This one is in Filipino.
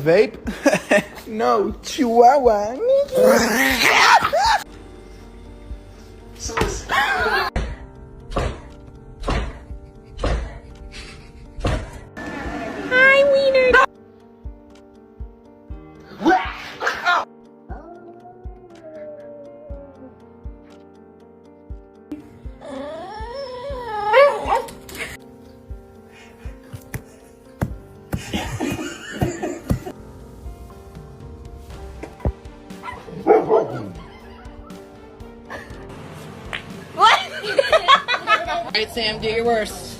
Vape? No, Chihuahua. Hi, Wiener. What? Alright, Sam, do your worst.